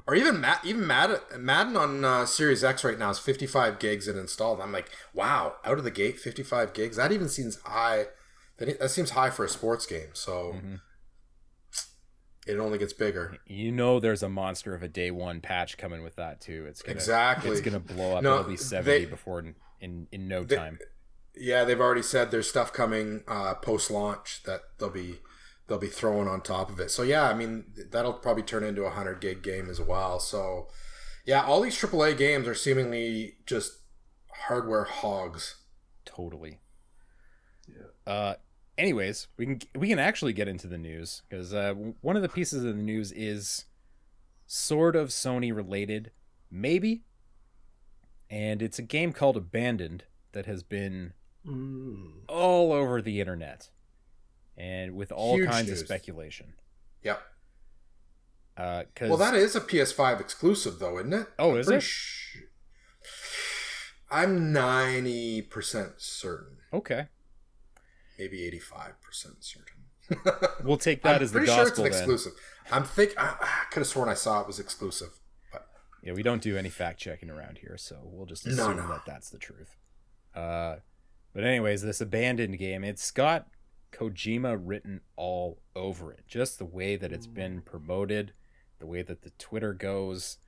Or even Madden on Series X right now is 55 gigs and installed. I'm like, wow, out of the gate, 55 gigs. That even seems high. That seems high for a sports game. So it only gets bigger. You know, there's a monster of a day one patch coming with that too. It's gonna blow up. No, it'll be 70 before in no time. Yeah, they've already said there's stuff coming post launch that they'll be throwing on top of it. So yeah, I mean that'll probably turn into a 100 gig game as well. So yeah, all these AAA games are seemingly just hardware hogs. Totally. Yeah. Anyways, we can actually get into the news, because one of the pieces of the news is sort of Sony related, maybe, and it's a game called Abandoned that has been all over the internet, and with all Huge kinds news. of speculation. Yep. Well, that is a PS5 exclusive, though, isn't it? Oh, is it? I'm 90% certain. Okay. Maybe 85% certain. We'll take that as the gospel. Pretty sure it's an exclusive. I could have sworn I saw it was exclusive. But yeah, we don't do any fact checking around here, so we'll just assume that that's the truth. But anyways, this Abandoned game, it's got Kojima written all over it. Just the way that it's been promoted, the way that the Twitter goes,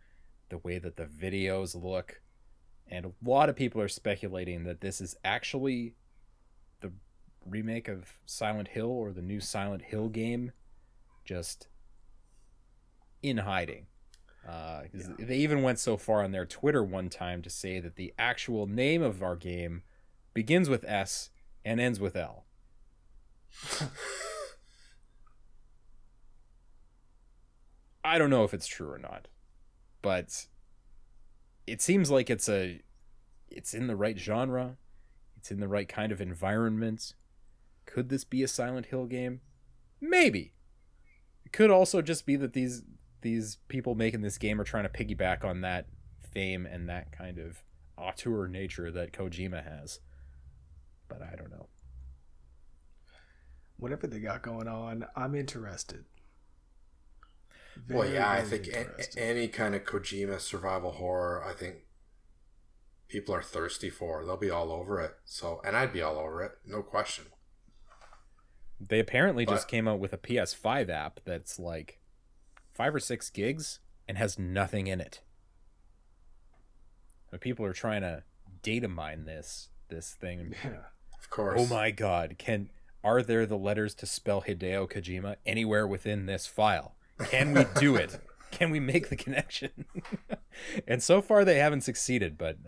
the way that the videos look. And a lot of people are speculating that this is actually the remake of Silent Hill, or the new Silent Hill game, just in hiding. They even went so far on their Twitter one time to say that the actual name of our game begins with S and ends with L. I don't know if it's true or not, but it seems like it's in the right genre. It's in the right kind of environment. Could this be a Silent Hill game? Maybe. It could also just be that these people making this game are trying to piggyback on that fame and that kind of auteur nature that Kojima has. But I don't know. Whatever they got going on, I'm interested. I think any kind of Kojima survival horror, I think people are thirsty for. They'll be all over it. So, and I'd be all over it, no question. They apparently just came out with a PS5 app that's like 5 or 6 gigs and has nothing in it. But people are trying to data mine this thing. Yeah, of course. Oh my god, are there the letters to spell Hideo Kojima anywhere within this file? Can we do it? Can we make the connection? And so far they haven't succeeded, but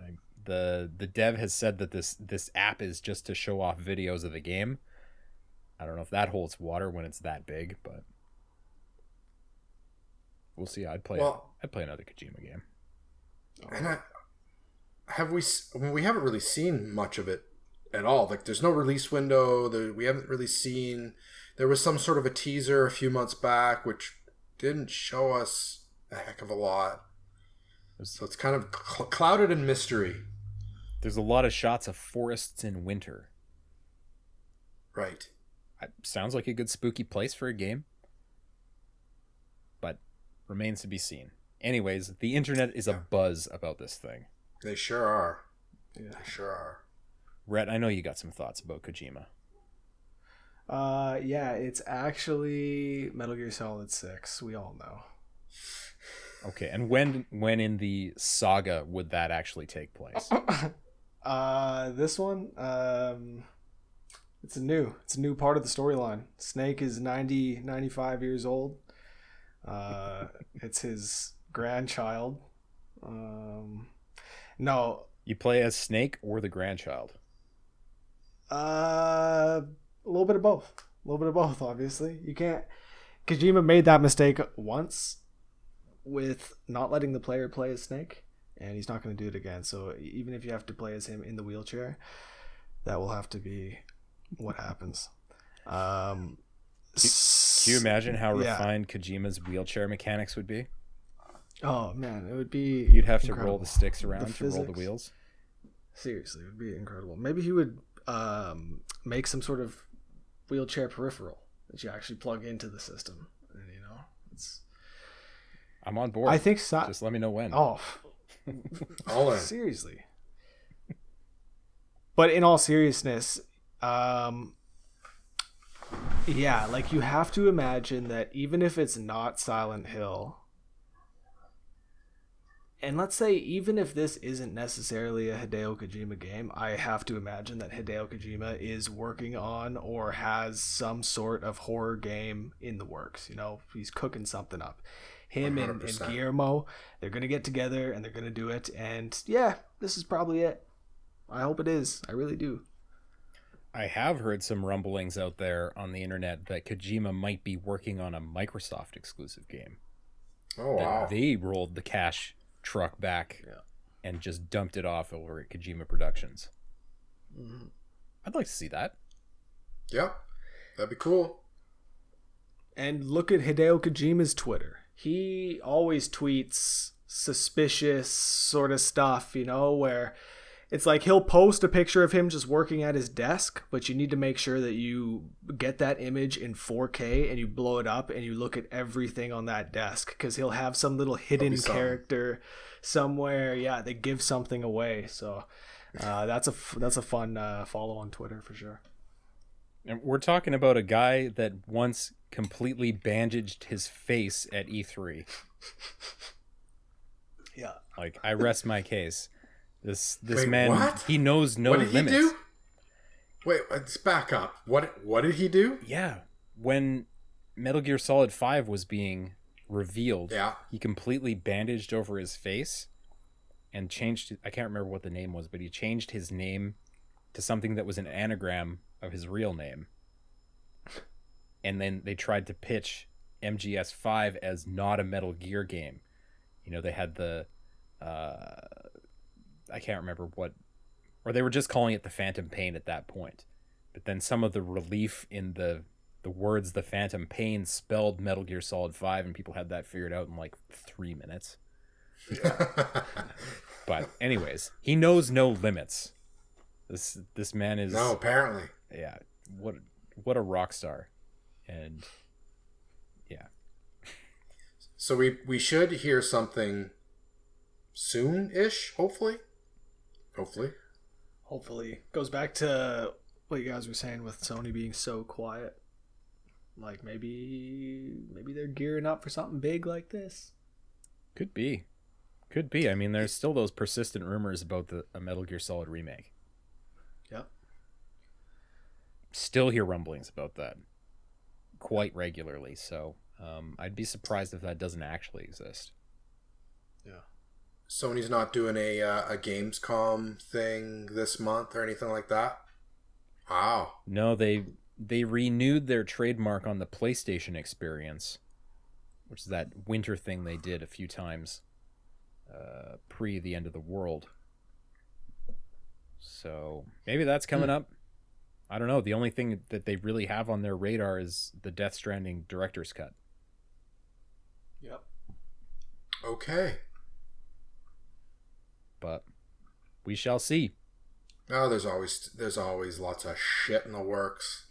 the dev has said that this app is just to show off videos of the game. I don't know if that holds water when it's that big, but we'll see. I'd play another Kojima game. And we haven't really seen much of it at all. Like, there's no release window. We haven't really seen. There was some sort of a teaser a few months back, which didn't show us a heck of a lot. So it's kind of clouded in mystery. There's a lot of shots of forests in winter. Right. Sounds like a good spooky place for a game. But remains to be seen. Anyways, the internet is abuzz about this thing. They sure are. Yeah. They sure are. Rhett, I know you got some thoughts about Kojima. Yeah, it's actually Metal Gear Solid 6. We all know. Okay, and when in the saga would that actually take place? This one, it's a new part of the storyline. Snake is 95 years old. It's his grandchild. No. You play as Snake or the grandchild? A little bit of both. Obviously. You can't... Kojima made that mistake once with not letting the player play as Snake, and he's not going to do it again. So even if you have to play as him in the wheelchair, that will have to be what happens. Can you imagine how refined Kojima's wheelchair mechanics would be? Oh man, it would be. You'd have to incredible. roll the sticks around to roll the wheels. Seriously, it would be incredible. Maybe he would make some sort of wheelchair peripheral that you actually plug into the system. And, it's. I'm on board. I think just let me know when. Oh, all in. Seriously. But in all seriousness, yeah, like you have to imagine that even if it's not Silent Hill. And let's say even if this isn't necessarily a Hideo Kojima game, I have to imagine that Hideo Kojima is working on or has some sort of horror game in the works. He's cooking something up. Him and Guillermo, they're going to get together and they're going to do it. And yeah, this is probably it. I hope it is. I really do. I have heard some rumblings out there on the internet that Kojima might be working on a Microsoft exclusive game. Oh, wow. That they rolled the cash truck back and just dumped it off over at Kojima Productions. Mm-hmm. I'd like to see that. Yeah, that'd be cool. And look at Hideo Kojima's Twitter. He always tweets suspicious sort of stuff, where it's like he'll post a picture of him just working at his desk, but you need to make sure that you get that image in 4K and you blow it up and you look at everything on that desk, because he'll have some little hidden character somewhere. Yeah, they give something away. So that's a fun follow on Twitter for sure. And we're talking about a guy that once completely bandaged his face at E3. Yeah. Like, I rest my case. This Wait, man, what? he knows no limits. What did he do? Wait, let's back up. What did he do? Yeah. When Metal Gear Solid 5 was being revealed, yeah, he completely bandaged over his face and changed, I can't remember what the name was, but he changed his name to something that was an anagram of his real name. And then they tried to pitch MGS5 as not a Metal Gear game. They had the I can't remember what, or they were just calling it the Phantom Pain at that point. But then some of the relief in the words the Phantom Pain spelled Metal Gear Solid 5, and people had that figured out in like 3 minutes. But anyways, he knows no limits. This man is... No, apparently. Yeah, what a rock star. And yeah. So we should hear something soon-ish, hopefully. Hopefully. Goes back to what you guys were saying with Sony being so quiet. Like maybe they're gearing up for something big like this. Could be. I mean, there's still those persistent rumors about a Metal Gear Solid remake. Yep. Still hear rumblings about that quite regularly. So I'd be surprised if that doesn't actually exist. Yeah. Sony's not doing a Gamescom thing this month or anything like that? Wow. No, they renewed their trademark on the PlayStation experience, which is that winter thing they did a few times pre the end of the world. So maybe that's coming up. I don't know. The only thing that they really have on their radar is the Death Stranding director's cut. Yep. Okay. but we shall see. Oh, there's always lots of shit in the works.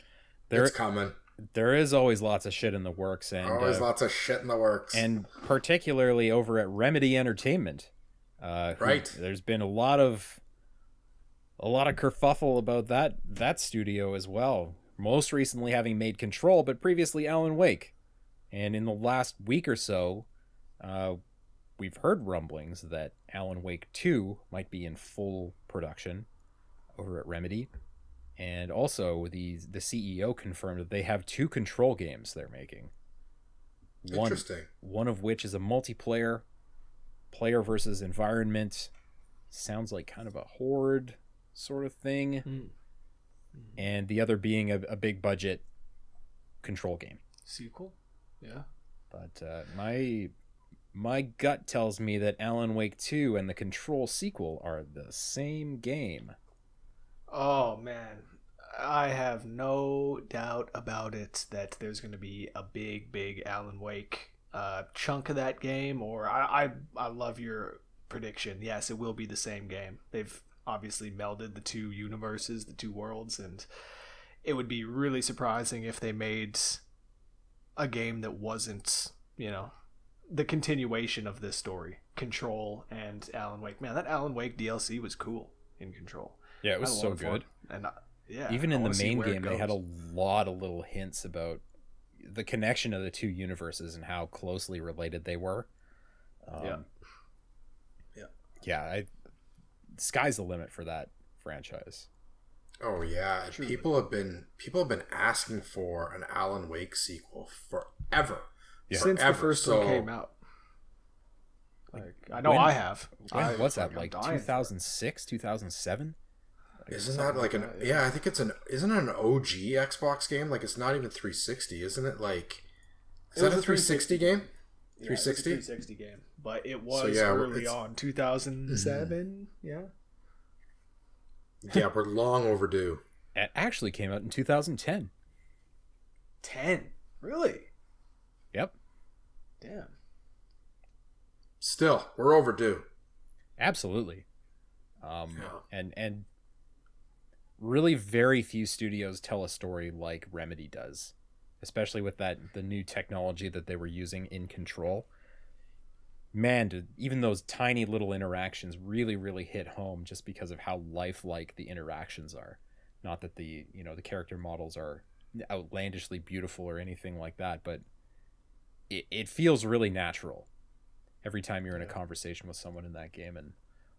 It's coming. There is always lots of shit in the works, and always lots of shit in the works, and particularly over at Remedy Entertainment. Right. There's been a lot of kerfuffle about that studio as well. Most recently having made Control, but previously Alan Wake. And in the last week or so, we've heard rumblings that Alan Wake 2 might be in full production over at Remedy. And also, the CEO confirmed that they have 2 Control games they're making. Interesting. One of which is a multiplayer, player versus environment. Sounds like kind of a Horde sort of thing. Mm. And the other being a big budget Control game. Sequel? Yeah. But my gut tells me that Alan Wake 2 and the Control sequel are the same game. Oh, man. I have no doubt about it that there's going to be a big Alan Wake chunk of that game. Or I love your prediction. Yes, it will be the same game. They've obviously melded the 2 universes, the 2 worlds, and it would be really surprising if they made a game that wasn't, the continuation of this story. Control and Alan Wake. Man, that Alan Wake DLC was cool in Control. Yeah, it was so good. And even in the main game, they had a lot of little hints about the connection of the 2 universes and how closely related they were. Sky's the limit for that franchise. Oh yeah, people have been asking for an Alan Wake sequel forever. Yeah. Since the first one came out. I know I have. What's that, like 2006, 2007? Isn't that like I think isn't it an OG Xbox game? Like, it's not even 360, isn't it? Like, is that a 360 game? 360? 360 game. But it was early on, 2007, yeah. Yeah, we're long overdue. It actually came out in 2010. 10? Really? Yep. Damn. Still, we're overdue. Absolutely. And really very few studios tell a story like Remedy does, especially with the new technology that they were using in Control. Man, even those tiny little interactions really hit home just because of how lifelike the interactions are. Not that the character models are outlandishly beautiful or anything like that, but it feels really natural every time you're in a conversation with someone in that game, and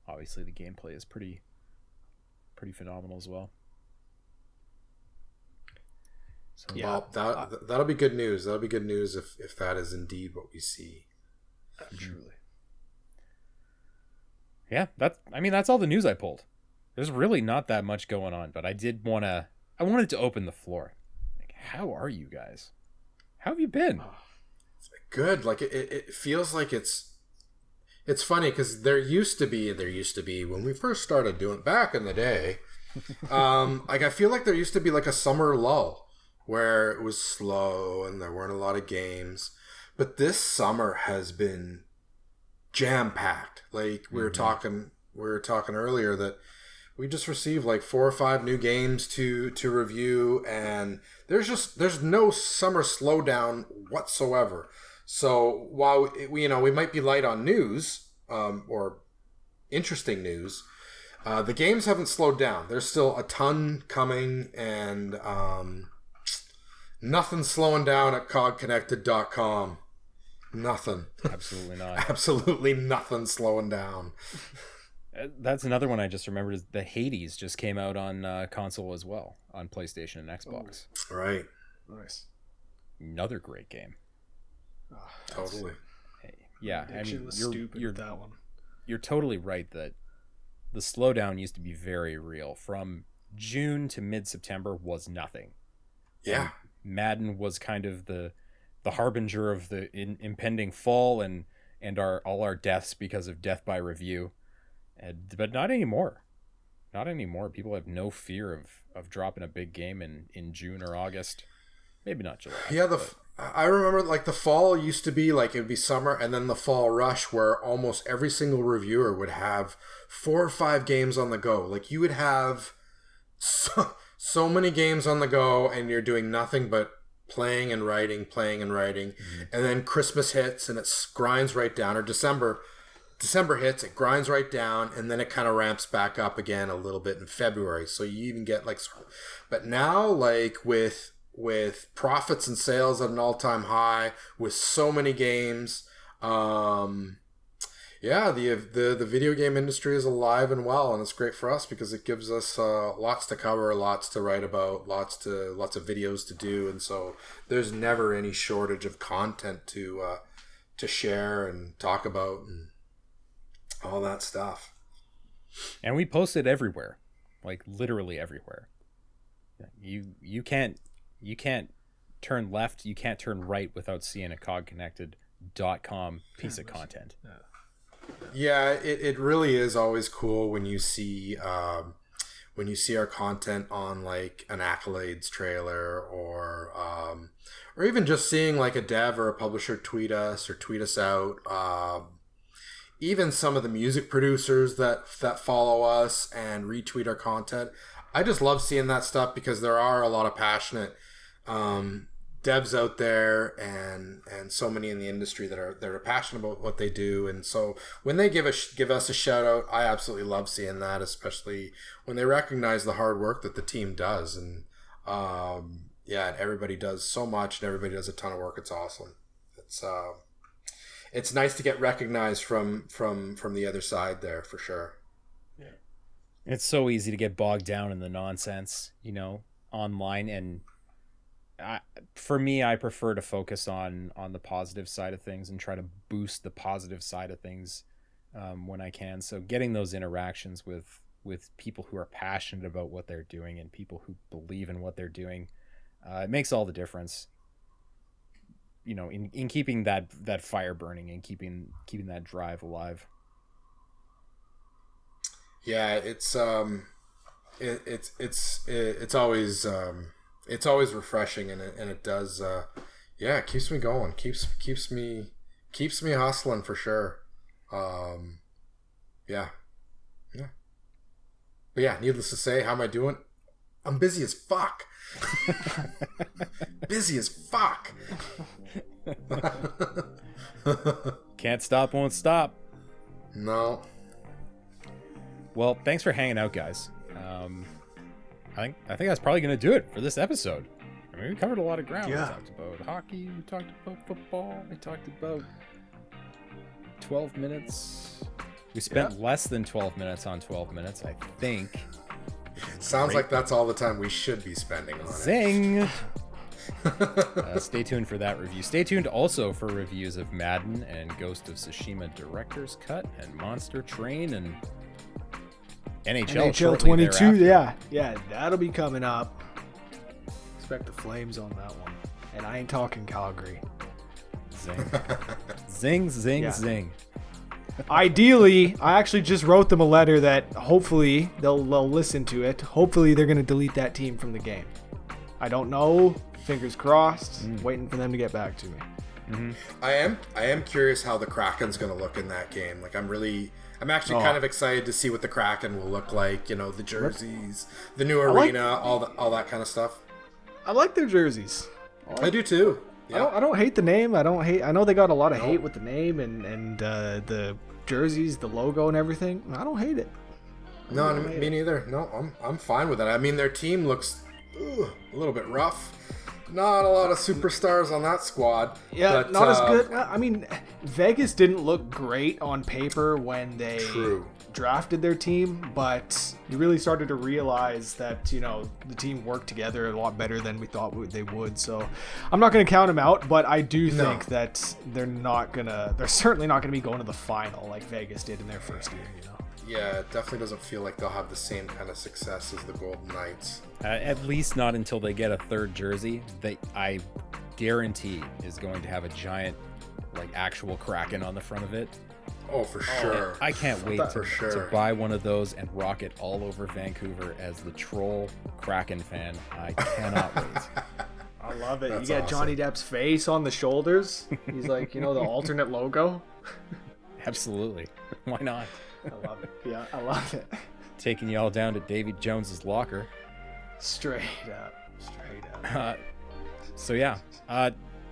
obviously the gameplay is pretty phenomenal as well. So, well, that'll be good news. That'll be good news if that is indeed what we see. Truly. Yeah, that's all the news I pulled. There's really not that much going on, but I wanted to open the floor. Like, how are you guys? How have you been? Good. Like, it feels like it's funny because there used to be when we first started doing back in the day, like, I feel like there used to be like a summer lull where it was slow and there weren't a lot of games. But this summer has been jam-packed. Like, we were talking earlier that we just received like 4 or 5 new games to review, and there's no summer slowdown whatsoever. So while we might be light on news or interesting news, the games haven't slowed down. There's still a ton coming, and nothing's slowing down at CODconnected.com. Nothing. Absolutely not. Absolutely nothing slowing down. That's another one I just remembered is the Hades just came out on console as well, on PlayStation and Xbox. Oh, right. Nice. Another great game. Oh, totally. Yeah, I mean, you're that one. You're totally right that the slowdown used to be very real. From June to mid-September was nothing. Yeah. And Madden was kind of the harbinger of the impending fall and all our deaths because of death by review. But not anymore. Not anymore. People have no fear of dropping a big game in June or August. Maybe not July. Yeah, I remember like the fall used to be like it would be summer and then the fall rush where almost every single reviewer would have 4 or 5 games on the go. Like you would have so many games on the go and you're doing nothing but playing and writing. Mm-hmm. And then Christmas hits and it grinds right down, or December hits, it grinds right down, and then it kind of ramps back up again a little bit in February. So you even get like, but now like with profits and sales at an all-time high, with so many games, the video game industry is alive and well, and it's great for us because it gives us lots to cover, lots to write about, lots of videos to do, and so there's never any shortage of content to share and talk about and all that stuff. And we post it everywhere, like literally everywhere. You can't turn left, you can't turn right without seeing a CODconnected.com piece of content. Yeah, it really is always cool when you see our content on like an Accolades trailer or even just seeing like a dev or a publisher tweet us out. Even some of the music producers that follow us and retweet our content. I just love seeing that stuff because there are a lot of passionate devs out there and so many in the industry that are passionate about what they do, and so when they give us a shout out, I absolutely love seeing that, especially when they recognize the hard work that the team does, and and everybody does so much and everybody does a ton of work. It's awesome. It's nice to get recognized from the other side there, for sure. Yeah, it's so easy to get bogged down in the nonsense, online, and for me, I prefer to focus on the positive side of things and try to boost the positive side of things when I can. So getting those interactions with people who are passionate about what they're doing and people who believe in what they're doing, it makes all the difference. In keeping that fire burning and keeping that drive alive. Yeah, it's always it's always refreshing, and it does it keeps me going, keeps me hustling for sure. But needless to say, how am I doing? I'm busy as fuck. Busy as fuck. Can't stop, won't stop. No. Well, thanks for hanging out, guys. I think that's probably going to do it for this episode. I mean, we covered a lot of ground. Yeah. We talked about hockey. We talked about football. We talked about 12 minutes. We spent less than 12 minutes on 12 minutes, I think. Sounds like that's all the time we should be spending on it. Zing! Stay tuned for that review. Stay tuned also for reviews of Madden and Ghost of Tsushima Director's Cut and Monster Train and NHL 22. Yeah, that'll be coming up. Expect the flames on that one. And I ain't talking Calgary. Zing. Zing. Ideally, I actually just wrote them a letter that hopefully they'll listen to it. Hopefully they're going to delete that team from the game. I don't know. Fingers crossed. Waiting for them to get back to me. Mm-hmm. I am curious how the Kraken's going to look in that game. Like I'm actually kind of excited to see what the Kraken will look like. The jerseys, the new arena, all that kind of stuff. I like their jerseys. I do too. Yeah. I don't hate the name. I know they got a lot of hate with the name and the jerseys, the logo, and everything. I don't hate it. No, me neither. No, I'm fine with it. I mean, their team looks a little bit rough. Not a lot of superstars on that squad. Yeah, but, not as good. I mean, Vegas didn't look great on paper when they drafted their team, but you really started to realize that, the team worked together a lot better than we thought they would. So I'm not going to count them out, but I do think that they're certainly not going to be going to the final like Vegas did in their first year, Yeah, it definitely doesn't feel like they'll have the same kind of success as the Golden Knights. At least not until they get a third jersey that I guarantee is going to have a giant, actual Kraken on the front of it. Oh, for sure. I can't wait to buy one of those and rock it all over Vancouver as the troll Kraken fan. I cannot wait. I love it. That's you get awesome. Johnny Depp's face on the shoulders. He's like, the alternate logo. Absolutely. Why not? I love it. Yeah, I love it. Taking y'all down to Davy Jones's locker. Straight up. So yeah,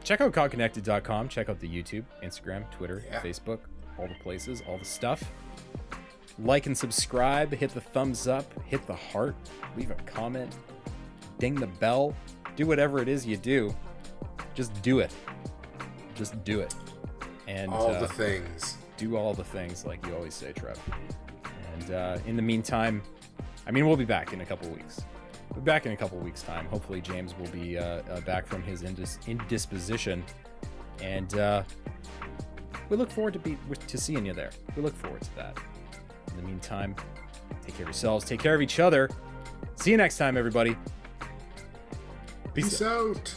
check out CodConnected.com. Check out the YouTube, Instagram, Twitter, Yeah. Facebook, all the places, all the stuff. Like and subscribe. Hit the thumbs up. Hit the heart. Leave a comment. Ding the bell. Do whatever it is you do. Just do it. Just do it. And All the things. do all the things, like you always say, Trev. And in the meantime, we'll be back in a couple weeks. We'll be back in a couple weeks' time. Hopefully, James will be back from his indisposition, and we look forward to seeing you there. We look forward to that. In the meantime, take care of yourselves. Take care of each other. See you next time, everybody. Peace out.